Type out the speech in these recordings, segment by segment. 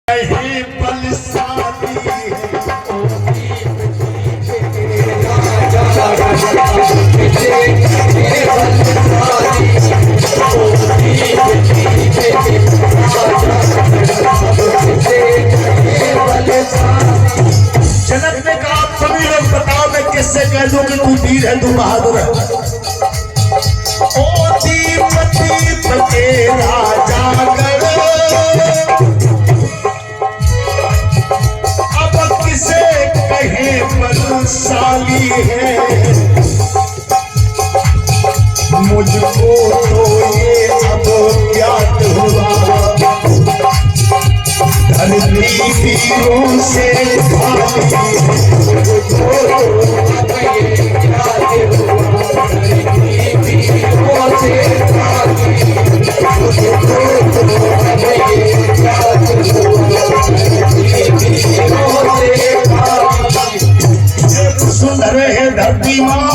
जनक ने कहा सभी लोग बताओ मैं किससे कह दूं कि तू वीर है, तू बहादुर है। ओ दीप दीप के राजा अब किसे कहे बलशाली है, मुझको तो ये अब ज्ञात हुआ धरती वीरों से खाली है, मुझको तो ये ज्ञात हुआ धरती वीरों से खाली है, मुझको तो ये ज्ञात हुआ धरती वीरों से खाली है। सुंदर है धरती माँ,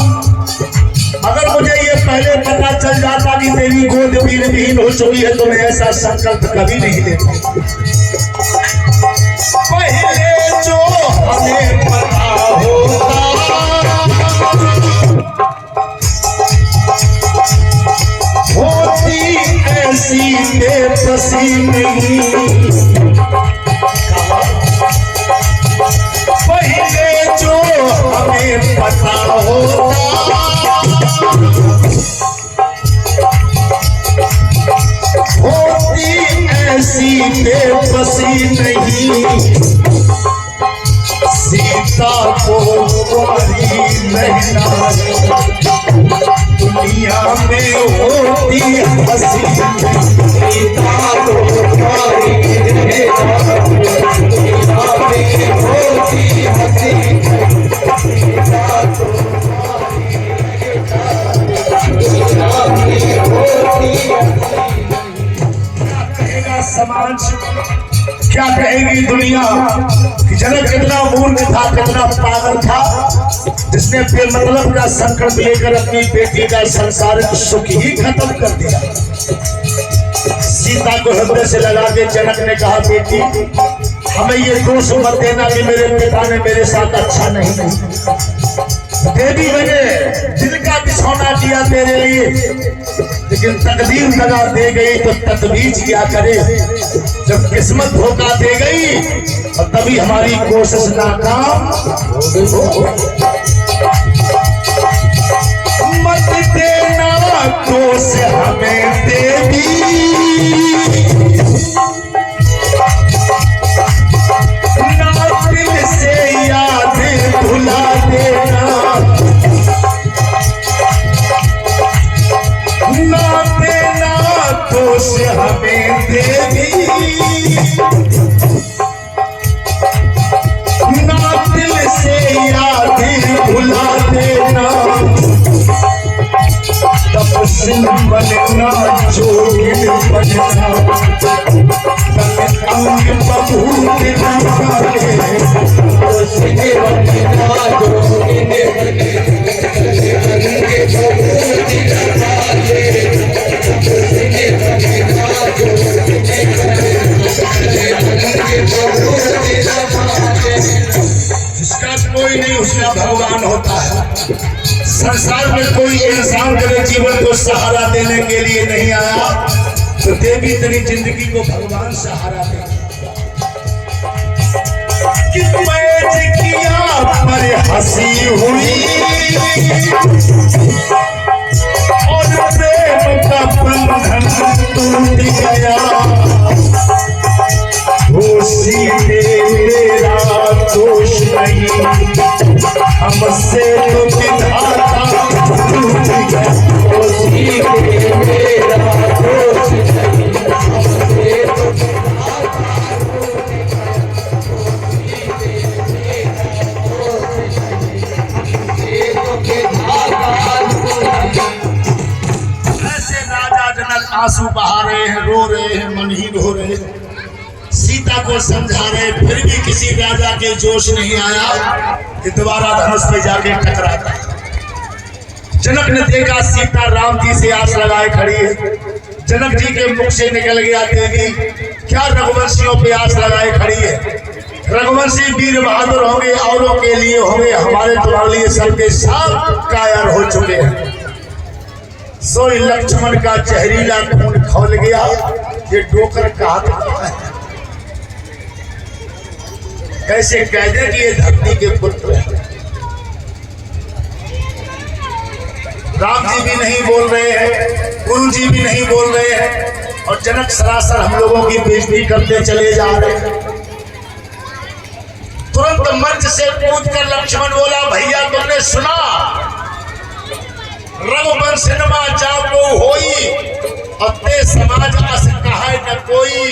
अगर मुझे ये पहले पता चल जाता कि तेरी गोद वीरहीन हो चुकी है तो मैं ऐसा संकल्प कभी नहीं लेता। पहले जो हमें पता होता होती ऐसी बेबसी नहीं, पहले जो हमें पता होता होती ऐसी बेबसी नहीं, सीता को तुम्हारी नैना दुनिया में होती हंसी, सीता को तुम्हारी नैना दुनिया में होती हंसी, सीता को समाज क्या कहेगी दुनिया कि जनक कितना मूर्ख था, कितना पागल था, जिसने बेमतलब का संकल्प लेकर अपनी बेटी का संसारिक सुख ही खत्म कर दिया। सीता को हृदय से लगा के जनक ने कहा बेटी हमें ये दोष मत देना कि मेरे पिता ने मेरे साथ अच्छा नहीं किया, देवी मैंने दिल का बिछौना किया तेरे लिए, लेकिन तकदीर दगा दे गई तो तदबीर क्या करे, जब किस्मत धोखा दे गई और तभी हमारी कोशिश नाकाम हो गई। मत देना दोष हमें देवी, ना दिल से याद भुला देना, ना देना दोष हमें देवी, ना दिल से याद भुला देना, तपस्वी बनना जोगिन बनना, अंग बबूत ना करे, तपस्वी बनना जोगिन जिसका कोई नहीं उसका भगवान होता है। संसार में कोई इंसान तेरे जीवन को सहारा देने के लिए नहीं आया तो देवी तेरी जिंदगी को भगवान सहारा दे। किया पर हंसी हुई और प्रेम का बंधन टूट गया, मेरा दोष नहीं हमसे तो विधाता टूट गया, मेरा दोष नहीं हमसे तो ऐसे राजा जनक आंसू बहा रहे हैं, रो रहे हैं, मन ही रो रहे हैं, सीता को समझा रहे, फिर भी किसी राजा के जोश नहीं आया कि दोबारा धनुष पे जाके टकराता। जनक ने देखा सीता राम जी से आस लगाए खड़ी है। जनक जी के मुख से निकल गया, देवी क्या रघुवंशियों पे आस लगाए खड़ी रघुवंशी वीर बहादुर होंगे, औरों के लिए होंगे, हमारे तुम्हारे लिए सबके सब कायर हो चुके हैं। सोई लक्ष्मण का जहरीला खून खौल गया, ये डोकर कहा था कैसे कह दे कि ये धरती के पुत्र हैं। राम जी भी नहीं बोल रहे हैं, गुरु जी भी नहीं बोल रहे हैं, और जनक सरासर हम लोगों की बेइज्जती करते चले जा रहे हैं। तुरंत मंच से कूदकर लक्ष्मण बोला, भैया तुमने सुना, रघुवंश सिनेमा जाको होई, और ते समाज अस कहा न कोई,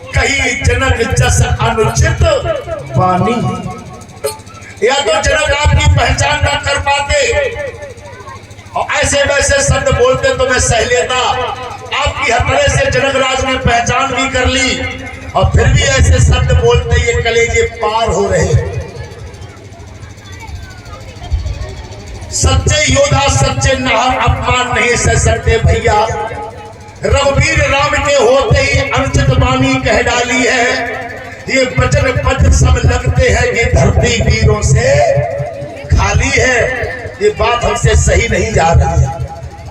कही जनक जस अनुचित वाणी। या तो जनक आपकी पहचान न कर पाते और ऐसे वैसे शब्द बोलते तो मैं सह लेता, आपकी हथेली से जनक राज ने पहचान भी कर ली और फिर भी ऐसे शब्द बोलते ये कलेजे पार हो रहे। सच्चे योद्धा सच्चे नाहर अपमान नहीं सह सकते भैया। रघुवीर राम के होते ही अनुचित वाणी कह डाली है। ये वचन पद सब लगते हैं कि धरती वीरों से खाली है। ये बात हमसे सही नहीं जा रही है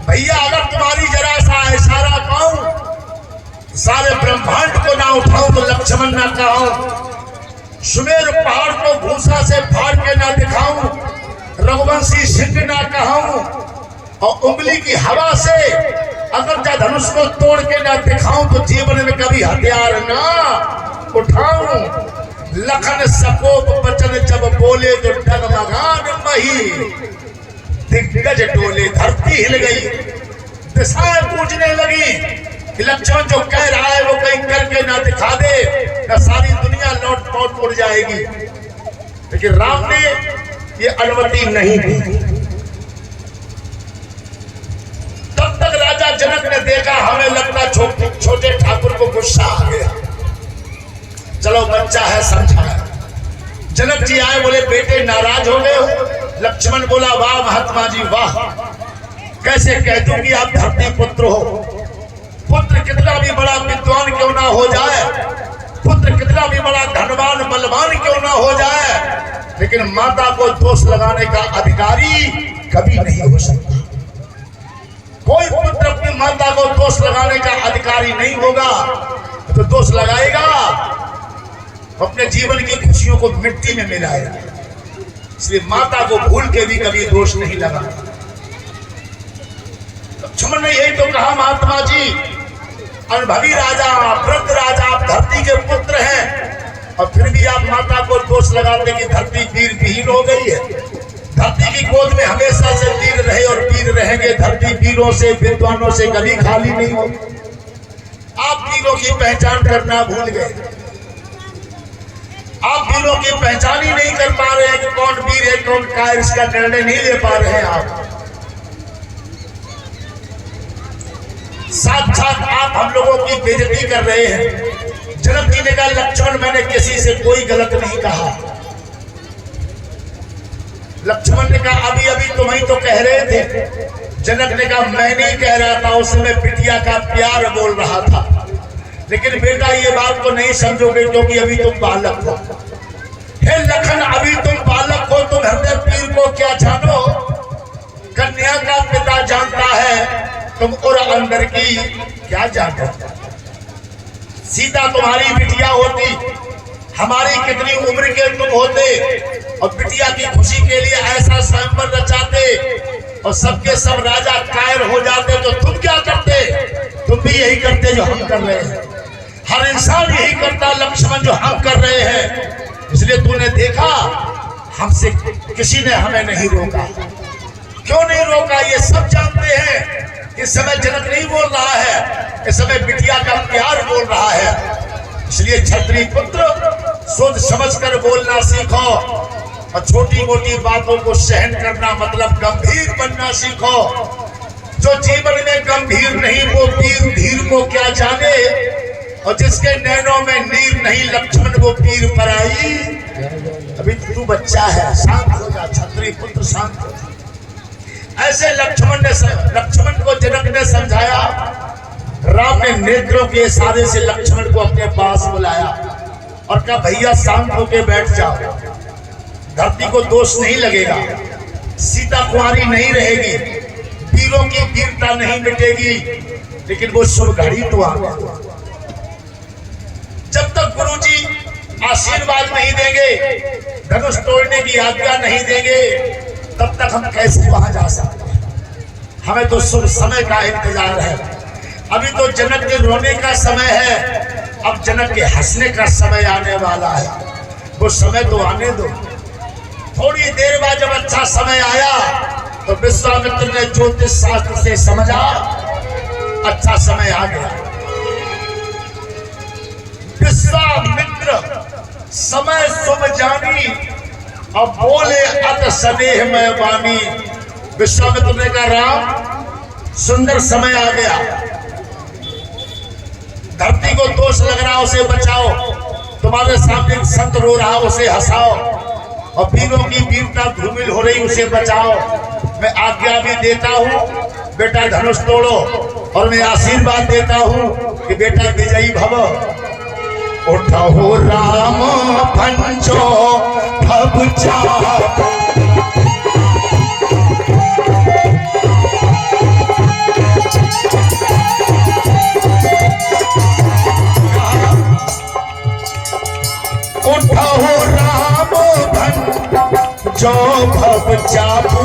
भैया। अगर तुम्हारी जरा सा इशारा पाऊं, सारे ब्रह्मांड को ना उठाऊं तो लक्ष्मण ना कहूं, सुमेर पहाड़ को भूसा से फाड़ के ना दिखाऊं, रघुवंशी सिंह ना कहूं, और उंगली की हवा से अगर जा धनुष को तोड़ के ना दिखाऊं तो जीवन में कभी हथियार ना उठाऊं। लखन सकोप वचन जब बोले तो डगमगान मही, दिग्गज डोले, धरती हिल गई, दिशाएं पूछने लगी। लक्ष्मण जो कह रहा है वो कहीं करके ना दिखा दे, ना सारी दुनिया लौट पौट उड़ जाएगी। लेकिन राम ने ये अनुमति नहीं दी। तब तक राजा जनक ने देखा, हमें लगता छोटे ठाकुर को गुस्सा आ गया। चलो बच्चा है समझा है। जनक जी आए, बोले बेटे नाराज हो गए हो? लक्ष्मण बोला, वाह महात्मा जी वाह, कैसे कह दूं कि आप धरती पुत्र हो। पुत्र कितना भी बड़ा विद्वान क्यों ना हो जाए, पुत्र कितना भी बड़ा धनवान बलवान क्यों ना हो जाए, लेकिन माता को दोष लगाने का अधिकारी कभी नहीं हो सकता। कोई पुत्र अपनी माता को दोष लगाने का अधिकारी नहीं होगा। तो दोष लगाएगा अपने जीवन की खुशियों को मिट्टी में मिलाएगा। इसलिए माता को भूल के भी कभी दोष नहीं लगा। लक्ष्मण ने यही तो कहा, महात्मा जी अनुभवी राजा, वृद्ध राजा, आप धरती के पुत्र हैं और फिर भी आप माता को दोष लगाते कि धरती वीर विहीन हो गई है। धरती की गोद में हमेशा से वीर रहे और वीर रहेंगे। धरती वीरों से विद्वानों से कभी खाली नहीं होगी। आप वीरों की पहचान करना भूल गए। आप वीरों की पहचान ही नहीं कर पा रहे हैं कि कौन वीर है कौन कायर, इसका निर्णय नहीं ले पा रहे हैं आप। साथ आप हम लोगों की बेइज्जती कर रहे हैं। जनक जी ने कहा, लक्ष्मण मैंने किसी से कोई गलत नहीं कहा। लक्ष्मण ने कहा, अभी अभी तुम ही तो कह रहे थे। जनक ने कहा, मैं नहीं कह रहा था, उस समय बिटिया का प्यार बोल रहा था। लेकिन बेटा ये बात को नहीं समझोगे क्योंकि अभी तुम बालक हो। हे लखन, अभी तुम बालक हो, तुम हृदय पीर को क्या जानो। कन्या का पिता जानता है, तुम और अंदर की क्या जानो। सीता तुम्हारी बिटिया होती, हमारी कितनी उम्र के तुम होते और बिटिया की खुशी के लिए ऐसा स्वयंवर रचाते और सबके सब राजा कायर हो जाते, तो तुम क्या करते? तुम भी यही करते जो हम कर रहे हैं। हर इंसान यही करता लक्ष्मण जो हम कर रहे हैं। इसलिए तूने देखा, हमसे किसी ने हमें नहीं रोका। क्यों नहीं रोका? ये सब जानते हैं। इस समय जनक नहीं बोल रहा है, इस समय बिटिया का प्यार बोल रहा है। इसलिए क्षत्रिय पुत्र सोच समझ कर बोलना सीखो और छोटी मोटी बातों को सहन करना मतलब गंभीर बनना सीखो। जो जीवन में गंभीर नहीं वो वीर धीर को क्या जाने, और जिसके नैनों में नीर नहीं लक्ष्मण वो पीर पर आई। अभी तू बच्चा है, शांत हो जा क्षत्रिय पुत्र, शांत हो जा। ऐसे लक्ष्मण को जनक ने समझाया। राम ने नेत्रों के इशारे से लक्ष्मण को अपने पास बुलाया। और कहा भैया शांत होके बैठ जाओ, धरती को दोष नहीं लगेगा, सीता कुंवारी नहीं रहेगी, वीरों की वीरता नहीं मिटेगी, लेकिन वो शुभ घड़ी तो आ गई। जब तक गुरुजी आशीर्वाद नहीं देंगे, धनुष तोड़ने की आज्ञा नहीं देंगे, तब तक हम कैसे वहां जा सकते हैं? हमें तो शुभ समय का इंतजार है। अभी तो जनक के रोने का समय है, अब जनक के हंसने का समय आने वाला है। वो समय तो आने दो। थोड़ी देर बाद जब अच्छा समय आया तो विश्वामित्र ने ज्योतिष शास्त्र से समझा अच्छा समय आ गया। विश्वामित्र समय शुभ जानी, अब बोले अत स्नेह में वाणी। विश्वामित्र ने कहा राम सुंदर समय आ गया, धरती को दोष लग रहा उसे बचाओ, तुम्हारे सामने संत रो रहा उसे हंसाओ, और वीरों की वीरता धूमिल हो रही उसे बचाओ। मैं आज्ञा भी देता हूँ बेटा धनुष तोड़ो, और मैं आशीर्वाद देता हूँ कि बेटा विजयी भव। उठो राम पंचो भव चाप, उठो राम जो भव चापू,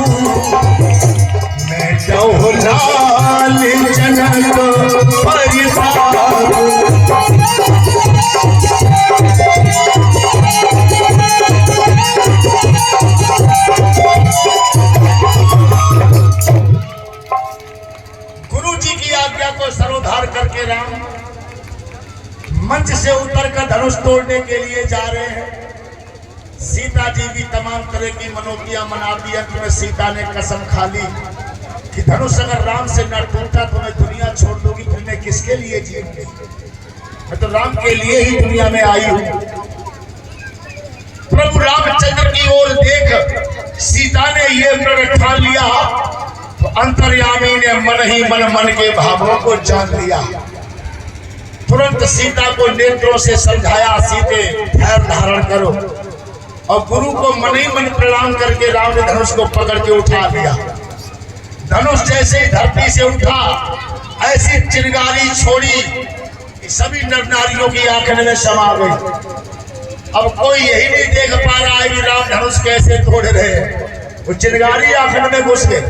मैं तो लाल जनक परितापू। गुरु जी की आज्ञा को सरोधार करके राम मंच से उतर कर धनुष तोड़ने के लिए जा रहे हैं। सीता जी भी तमाम तरह की मनोतियां मनाती। अंत में सीता ने कसम खा ली कि धनुष अगर राम से न टूटा तो मैं दुनिया छोड़ दूंगी, फिर मैं किसके लिए जीऊंगी? मैं तो राम के लिए ही दुनिया में आई हूं। प्रभु रामचंद्र की ओर देख सीता ने ये प्रण ठान लिया, तो अंतर्यामी ने मन के भावों को जान लिया। तुरंत सीता को नेत्रों से समझाया, सीते धैर्य धारण करो, और गुरु को मन ही मन प्रणाम करके राम ने धनुष को पकड़ के उठा लिया। धनुष जैसे ही धरती से उठा, ऐसी चिंगारी छोड़ी कि सभी नर नारियों की आंखें में समा गई। अब कोई यही नहीं देख पा रहा है कि राम धनुष कैसे तोड़ रहे हैं। वो चिंगारी आंखों में घुस गए।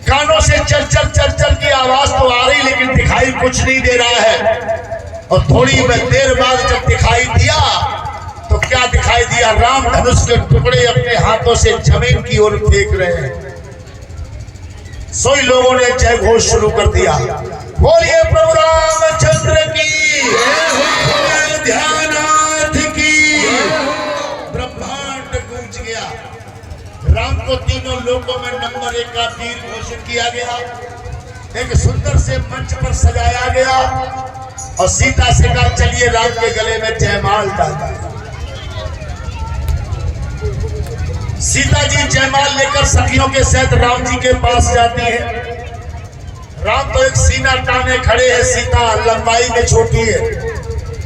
कानों से चल चल की आवाज तो आ रही, लेकिन दिखाई कुछ नहीं दे रहा है। और थोड़ी देर बाद जब दिखाई दिया तो क्या दिखाई दिया? राम धनुष के टुकड़े अपने हाथों से जमीन की ओर फेंक रहे हैं। सोई लोगों ने जय घोष शुरू कर दिया, बोलिए प्रभु रामचंद्र की, ध्यानाथ की। ब्रह्मांड गूंज गया। राम को तीनों लोकों में नंबर 1 का वीर घोषित किया गया। एक सुंदर से मंच पर सजाया गया, और सीता से कहा चलिए राम के गले में जयमाल डालता। सीता जी जयमाल लेकर सखियों के साथ राम जी के पास जाती है। राम तो एक सीना ताने खड़े हैं, सीता लंबाई में छोटी है।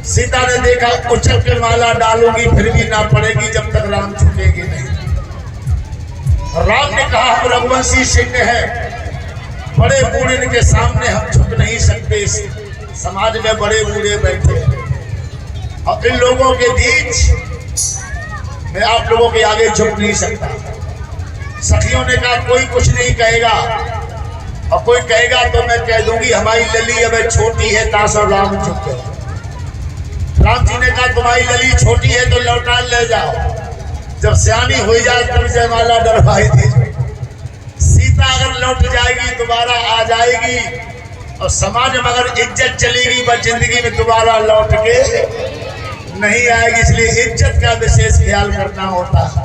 सीता ने देखा उछल के माला डालूंगी फिर भी ना पड़ेगी जब तक राम झुकेंगे नहीं। राम ने कहा हम रघुवंशी सिंह हैं, बड़े बूढ़े के सामने हम झुक नहीं सकते। समाज में बड़े बूढ़े बैठे, और इन लोगों के बीच मैं आप लोगों के आगे झुक नहीं सकता। सखियों ने कहा कोई कुछ नहीं कहेगा, और कोई कहेगा तो मैं कह दूंगी हमारी लली अब छोटी है ताश और राम झुके। राम जी ने कहा तुम्हारी लली छोटी है तो लौटा ले जाओ, जब सियानी हो जाए तब जयमाला डरवाई थी। सीता अगर लौट जाएगी दोबारा आ जाएगी, और समाज में अगर इज्जत चलेगी बस जिंदगी में दोबारा लौट के नहीं आएगी। इसलिए इज्जत का विशेष ख्याल करना होता है।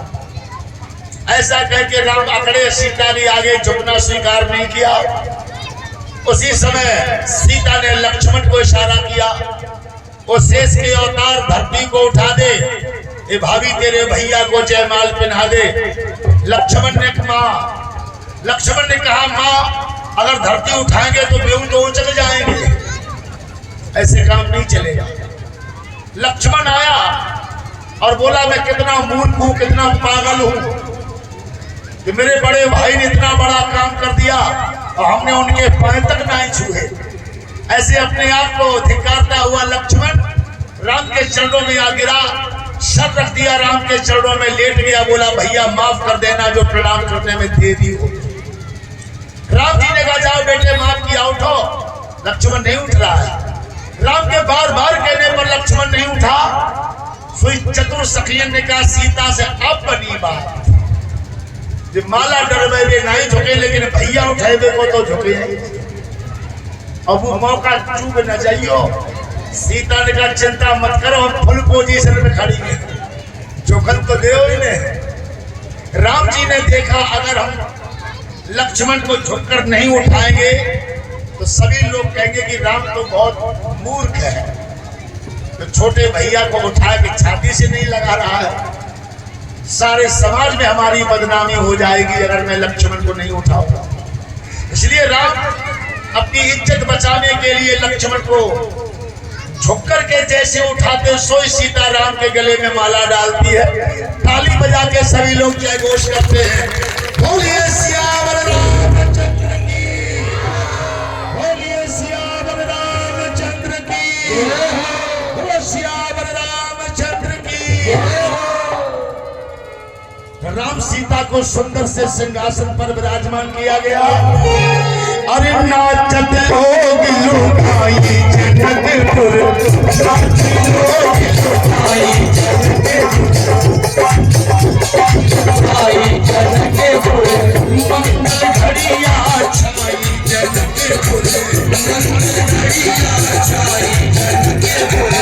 ऐसा कह के राम अकड़े, सीता ने आगे झुकना स्वीकार नहीं किया। उसी समय सीता ने लक्ष्मण को इशारा किया, वो शेष के अवतार धरती को उठा दे, ये भाभी तेरे भैया को जयमाल पहना दे। लक्ष्मण ने कहा माँ अगर धरती उठाएंगे तो बेऊ तो चले जाएंगे, ऐसे काम नहीं चलेगा। लक्ष्मण आया और बोला मैं कितना मूर्ख हूं, कितना पागल हूं कि मेरे बड़े भाई ने इतना बड़ा काम कर दिया और हमने उनके पैर तक नहीं छुए। ऐसे अपने आप को धिक्कारता हुआ लक्ष्मण राम के चरणों में आ गिरा, सर रख दिया, राम के चरणों में लेट गया, बोला भैया माफ कर देना जो प्रणाम करने में देरी हो। राम जी ने कहा जाओ बेटे माफ किया, उठो। लक्ष्मण नहीं उठ रहा है। राम के बार बार कहने पर लक्ष्मण नहीं उठा। सुई चतुर सखियन ने कहा सीता से अब बनी बात, जब माला डरवे वे नहीं झुके लेकिन भैया उठाए को तो झुके। अब वो मौका चूक न जाइयो। सीता ने कहा चिंता मत करो, हम फुल पोजीशन में खड़ी हैं, झुकन तो दे ही नहीं। राम जी ने देखा अगर हम लक्ष्मण को झुककर नहीं उठाएंगे तो सभी लोग कहेंगे कि राम तो बहुत मूर्ख है, तो छोटे भैया को उठा के छाती से नहीं लगा रहा है, सारे समाज में हमारी बदनामी हो जाएगी अगर मैं लक्ष्मण को नहीं उठाऊंगा। इसलिए राम अपनी इज्जत बचाने के लिए लक्ष्मण को झुककर के जैसे उठाते सोई सीता राम के गले में माला डालती है। ताली बजा के सभी लोग जय घोष करते हैं, बोलिए सियावर रामचंद्र की, बोलिए सियावर रामचंद्र की, बोलिए सियावर रामचंद्र की। राम सीता को सुंदर से सिंहासन पर विराजमान किया गया। अरे नाचत लोग लुटाई जनकपुर, नाचत लोग लुटाई जनकपुर, मंगल घड़िया छाई जनकपुर, मंगल घड़िया छाई जनकपुर।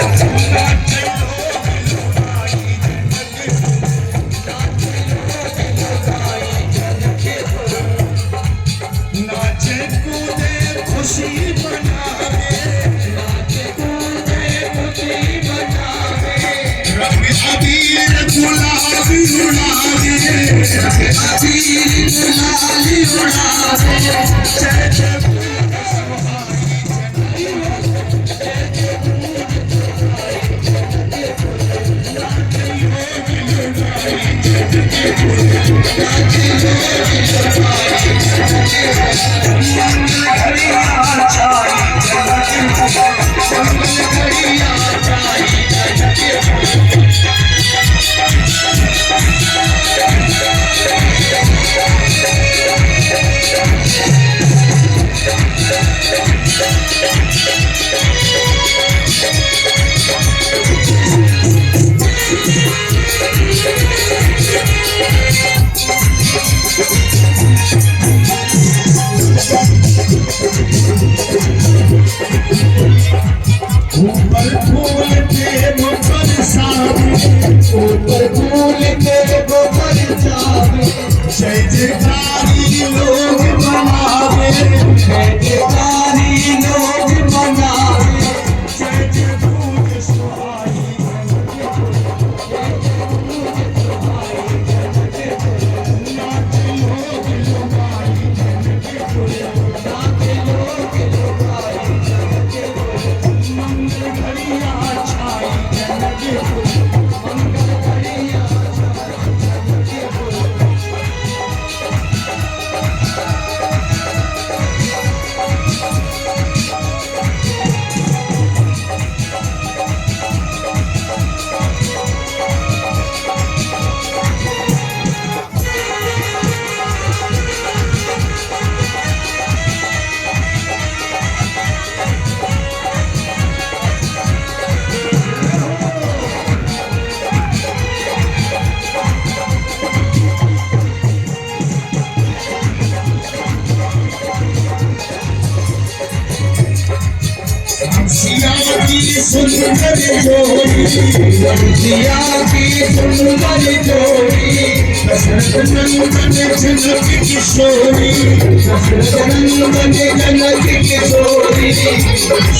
सुंदर जोड़ी, सिया की सुंदर जोड़ी, दशरथ नंदन जनक किशोरी, दशरथ नंदन जनक किशोरी,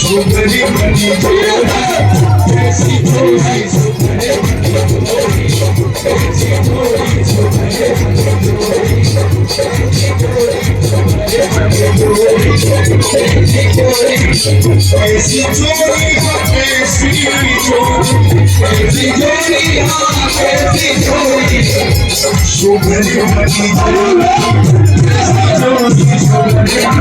सुंदरी बनी जोड़ा, ऐसी जोड़ी सुंदरी बनी जोड़ी, ऐसी जोड़ी सुंदरी बनी जोड़ी, ऐसी जोड़ी सुंदरी बनी जोड़ी, ऐसी जोड़ी ऐसी जोड़ी ऐसी जोड़ी जोड़ी हाँ कैसी जोड़ी सुघरी बनी जोड़ी सुघरी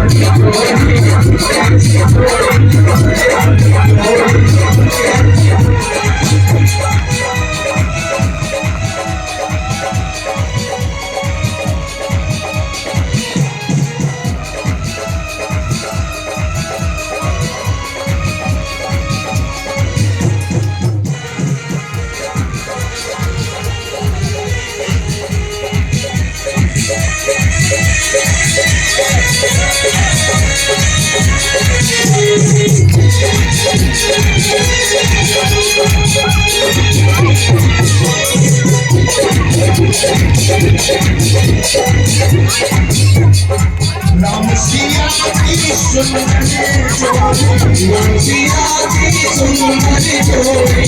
राम सिया की सुंदरी जोड़ी राम सिया की सुंदरी जोड़ी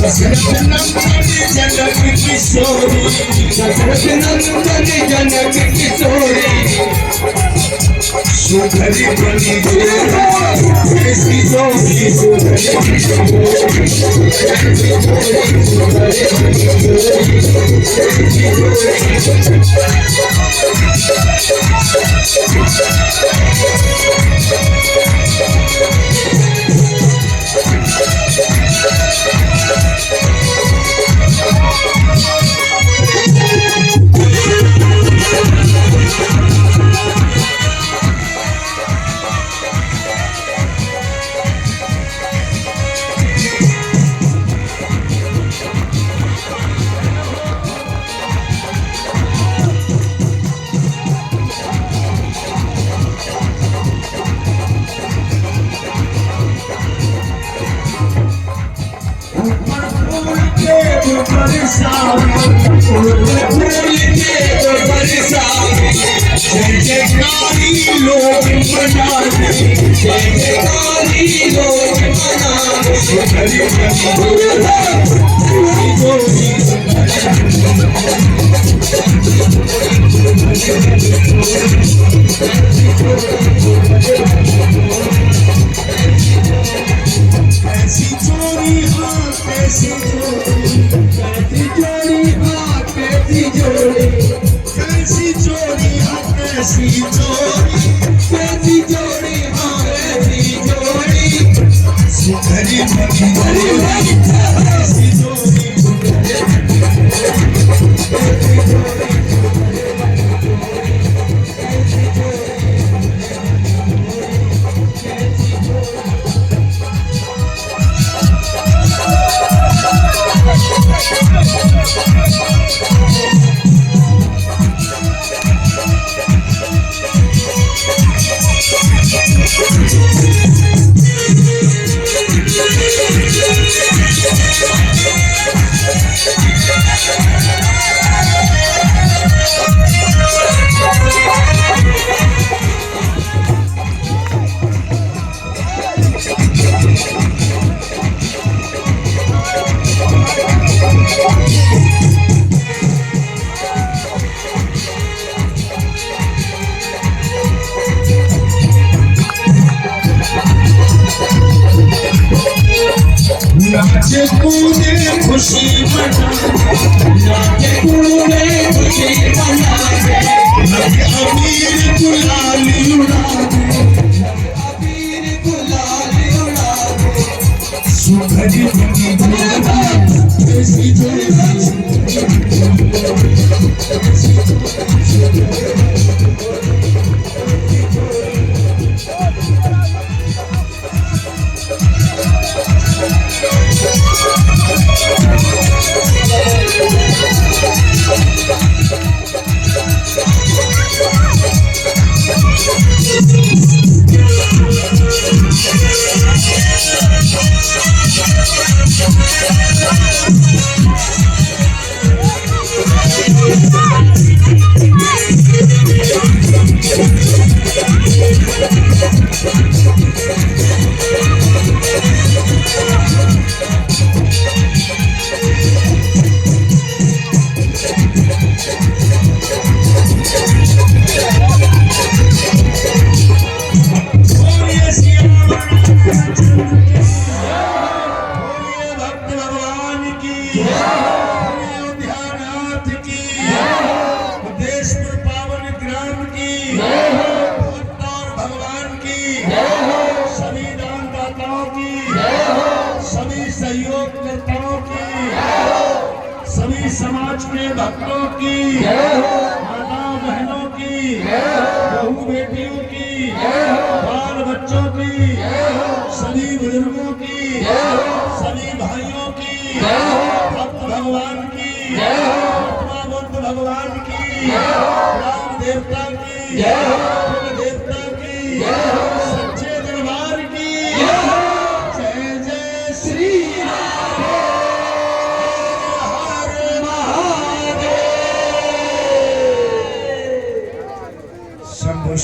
दशरथ नंदन जनक किशोरी दशरथ नंदन जनक किशोरी सुघरी बनी जोड़ी ऐसी जोड़ी सुघरी जयकारी लोग मनाते जयकारी लोग मनाते ऐसी जोड़ी हाँ कैसी जोड़ी कैसी जोड़ी हाँ कैसी जोड़ी कैसी जोड़ी हाँ कैसी जोड़ी कैसी जोड़ी हाँ कैसी जोड़ी सुघरी बनी कैसी जोड़ी नाचे कूदे खुशी मनाते नाचे कूदे खुशी मनाते अबीर गुलाली उड़ाते अबीर गुलाली उड़ाते सुघरी बनी ऐसी जोड़ी की, अयोध्यानाथ की, देशपुर पावन ग्राम की, अवतार भगवान की, सभी दानदाताओं की, सभी सहयोगकर्ताओं की, सभी समाज के भक्तों की, माता बहनों की, बहू बेटियों की, बाल बच्चों की, सभी बुजुर्गों की, सभी भाइयों की, भक्त भगवान की, महात्मा बुद्ध भगवान की, राम देवता की,